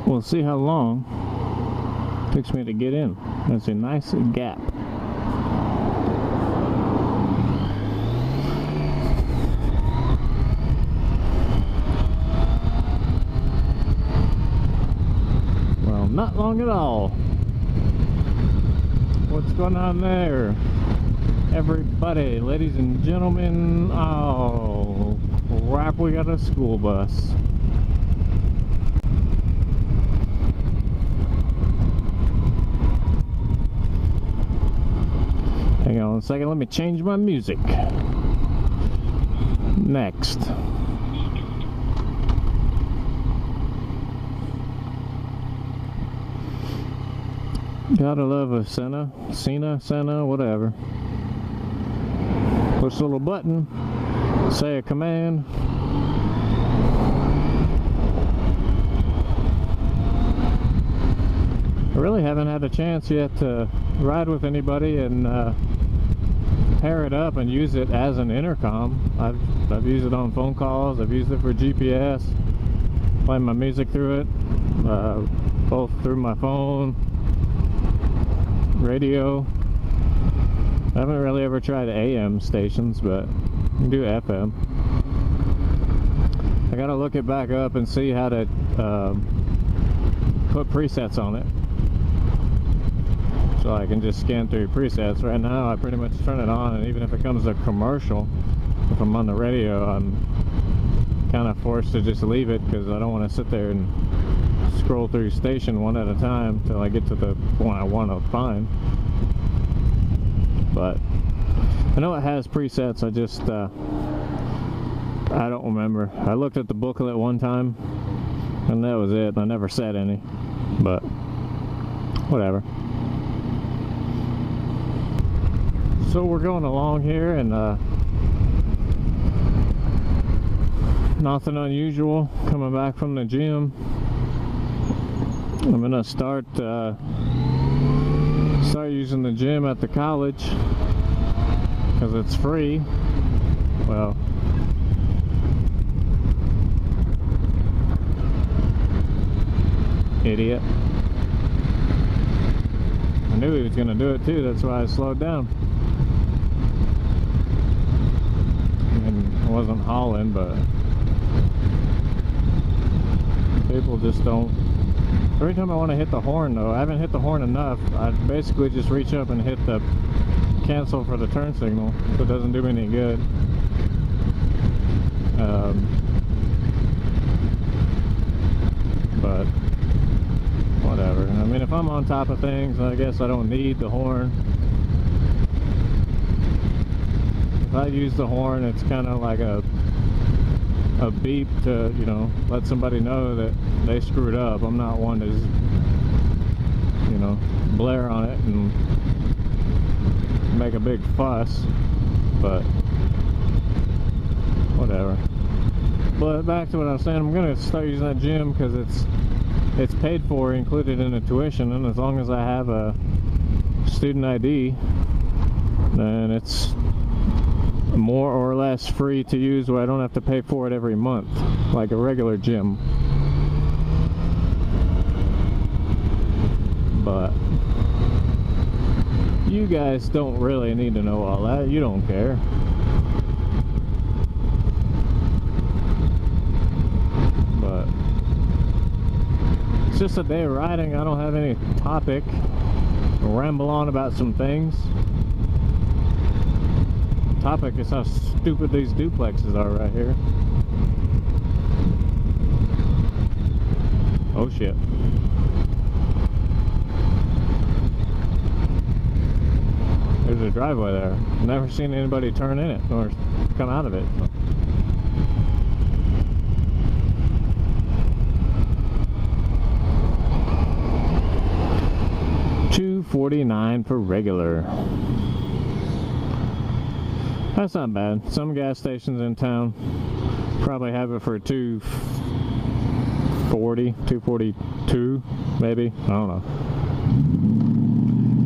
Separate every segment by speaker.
Speaker 1: We'll see how long it takes me to get in. That's a nice gap. Well, not long at all. What's going on there? Everybody, ladies and gentlemen. Oh, crap, we got a school bus. Hang on a second, let me change my music. Next. Gotta love a Senna, whatever. Push a little button, say a command. I really haven't had a chance yet to ride with anybody and pair it up and use it as an intercom. I've used it on phone calls, I've used it for GPS, playing my music through it, both through my phone, radio. I haven't really ever tried AM stations, but you can do FM. I gotta look it back up and see how to put presets on it, so I can just scan through presets. Right now I pretty much turn it on, and even if it comes a commercial, if I'm on the radio, I'm kind of forced to just leave it, because I don't want to sit there and scroll through station one at a time till I get to the one I want to find. But I know it has presets, I just I don't remember. I looked at the booklet one time and that was it. I never said any, but whatever. So we're going along here, and nothing unusual. Coming back from the gym, I'm gonna start using the gym at the college because it's free. Well, idiot. I knew he was gonna do it too, that's why I slowed down. I wasn't hauling, but people just don't. Every time I want to hit the horn, though, I haven't hit the horn enough. I basically just reach up and hit the cancel for the turn signal, so it doesn't do me any good. But whatever. I mean, if I'm on top of things, I guess I don't need the horn. If I use the horn, it's kind of like a beep to, you know, let somebody know that they screwed up. I'm not one to just, you know, blare on it and make a big fuss, but whatever. But back to what I was saying, I'm gonna start using that gym because it's paid for, included in the tuition, and as long as I have a student ID, then it's more or less free to use, where I don't have to pay for it every month like a regular gym. But you guys don't really need to know all that. You don't care. But it's just a day of riding. I don't have any topic. I'll ramble on about some things. Topic is how stupid these duplexes are right here. Oh shit. There's a driveway there. Never seen anybody turn in it or come out of it. 249 for regular. That's not bad. Some gas stations in town probably have it for 240, 242, maybe. I don't know.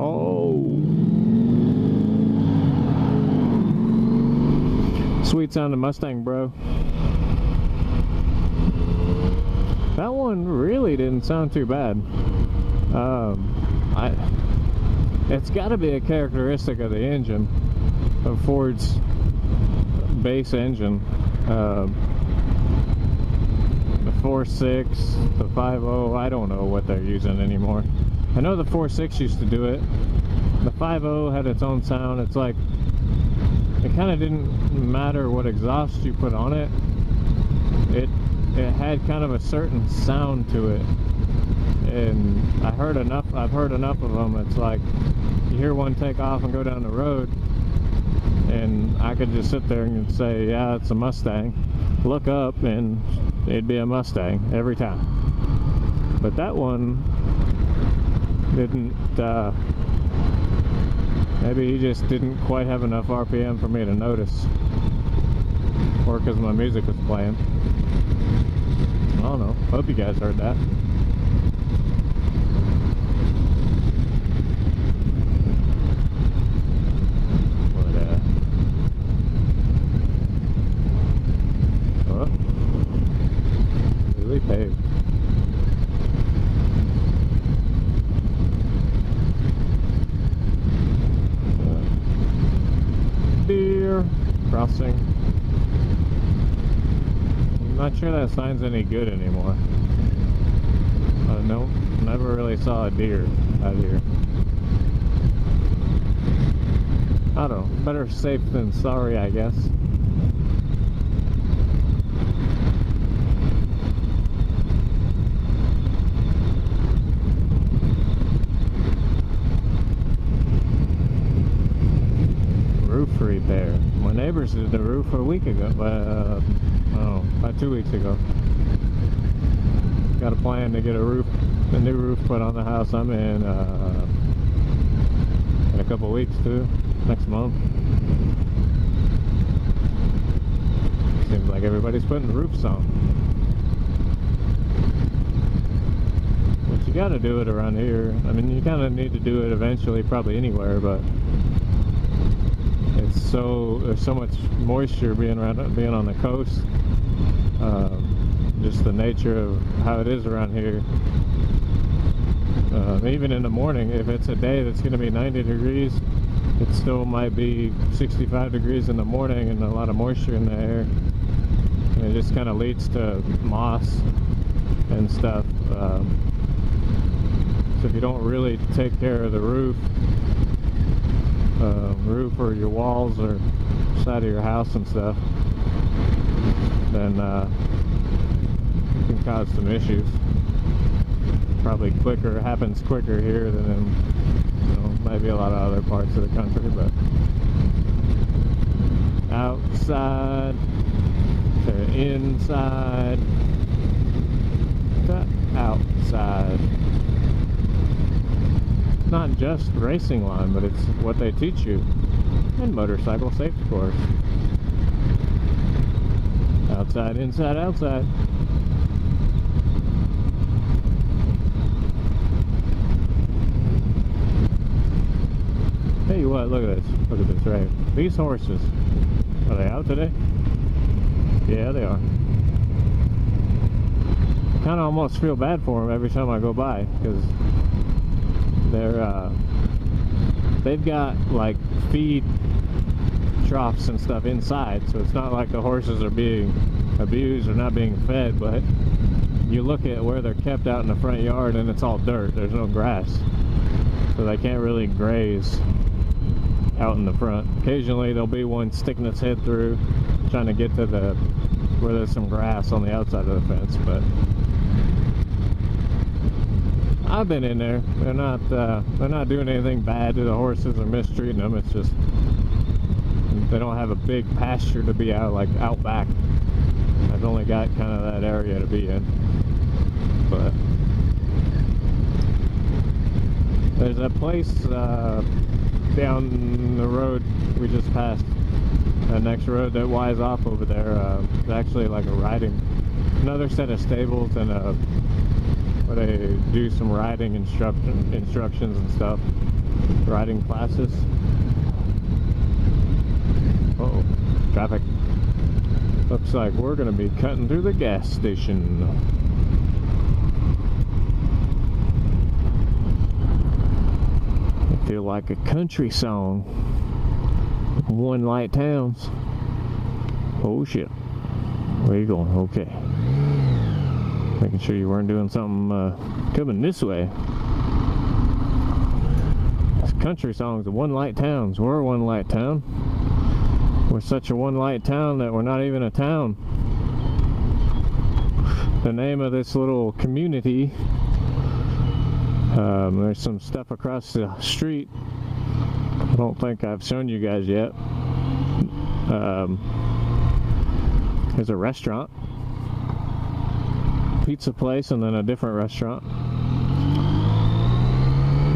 Speaker 1: Oh, sweet sounding Mustang, bro. That one really didn't sound too bad. It's got to be a characteristic of the engine, of Ford's base engine. The 4.6, the 5.0, I don't know what they're using anymore. I know the 4.6 used to do it. The 5.0 had its own sound. It's like, it kind of didn't matter what exhaust you put on it. It had kind of a certain sound to it. And I've heard enough of them. It's like, you hear one take off and go down the road, and I could just sit there and say, yeah, it's a Mustang. Look up and it'd be a Mustang every time. But that one didn't, maybe he just didn't quite have enough RPM for me to notice, or because my music was playing. I don't know. Hope you guys heard that. Paved. Deer crossing. I'm not sure that sign's any good anymore. Nope, never really saw a deer out here. I don't know, better safe than sorry, I guess. Repair. My neighbors did the roof a week ago, about 2 weeks ago. Got a plan to get a new roof put on the house I'm in a couple of weeks too, next month. Seems like everybody's putting roofs on. But you gotta do it around here. I mean, you kind of need to do it eventually, probably anywhere, but there's so much moisture being on the coast. Just the nature of how it is around here. Even in the morning, if it's a day that's going to be 90 degrees, it still might be 65 degrees in the morning and a lot of moisture in the air. And it just kind of leads to moss and stuff. So if you don't really take care of the roof or your walls or side of your house and stuff, then it can cause some issues. Probably happens quicker here than in, maybe a lot of other parts of the country. But outside to inside to outside. Not just racing line, but it's what they teach you in motorcycle safety course. Outside, inside, outside. Tell you what, look at this. Look at this, right? These horses, are they out today? Yeah, they are. I kind of almost feel bad for them every time I go by, because they've got like feed troughs and stuff inside, so it's not like the horses are being abused or not being fed, but you look at where they're kept out in the front yard and it's all dirt. There's no grass, so they can't really graze out in the front. Occasionally there'll be one sticking its head through trying to get to where there's some grass on the outside of the fence, but I've been in there. They're not doing anything bad to the horses or mistreating them. It's just they don't have a big pasture to be out, like out back. I've only got kind of that area to be in. But there's a place down the road we just passed, the next road that winds off over there. It's actually like another set of stables and where they do some riding instructions and stuff, riding classes. Uh-oh, traffic. Looks like we're gonna be cutting through the gas station. feel like a country song. One Light Towns. Oh shit. Where you going? Okay. Making sure you weren't doing something coming this way. It's country songs of One Light Towns. We're a one light town. We're such a one light town that we're not even a town. The name of this little community, there's some stuff across the street. I don't think I've shown you guys yet. There's a restaurant, pizza place, and then a different restaurant.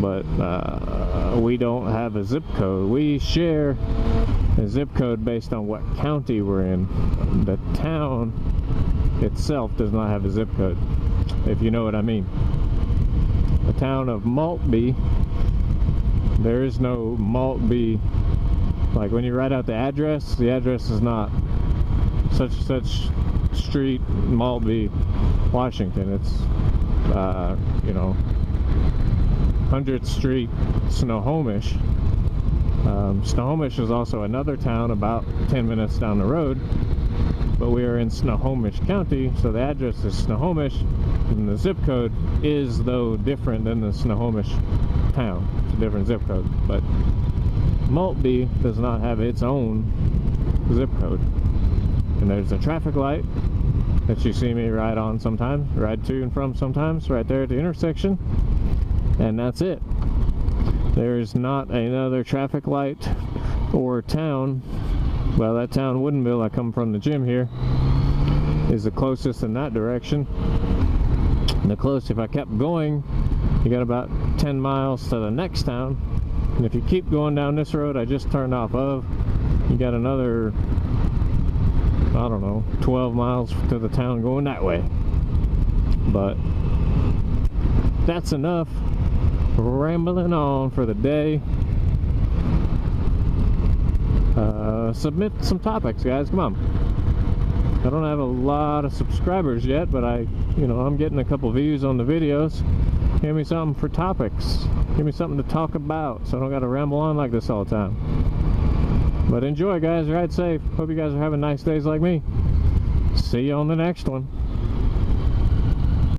Speaker 1: But we don't have a zip code. We share a zip code based on what county we're in. The town itself does not have a zip code, if you know what I mean. The town of Maltby, there is no Maltby. Like when you write out the address is not such and such street, Maltby, Washington. It's you know, 100th Street, Snohomish. Snohomish is also another town about 10 minutes down the road, but we are in Snohomish County, so the address is Snohomish, and the zip code is, though, different than the Snohomish town. It's a different zip code, but Maltby does not have its own zip code. And there's a traffic light that you see me ride on sometimes, ride to and from sometimes, right there at the intersection, and that's it. There's not another traffic light or town. Well, that town, Woodinville, I come from the gym here, is the closest in that direction. And the closest, if I kept going, you got about 10 miles to the next town. And if you keep going down this road I just turned off of, you got another, I don't know, 12 miles to the town going that way. But that's enough rambling on for the day. Submit some topics, guys. Come on. I don't have a lot of subscribers yet, but I'm getting a couple views on the videos. Give me something for topics. Give me something to talk about, so I don't got to ramble on like this all the time. But enjoy, guys. Ride safe. Hope you guys are having nice days like me. See you on the next one.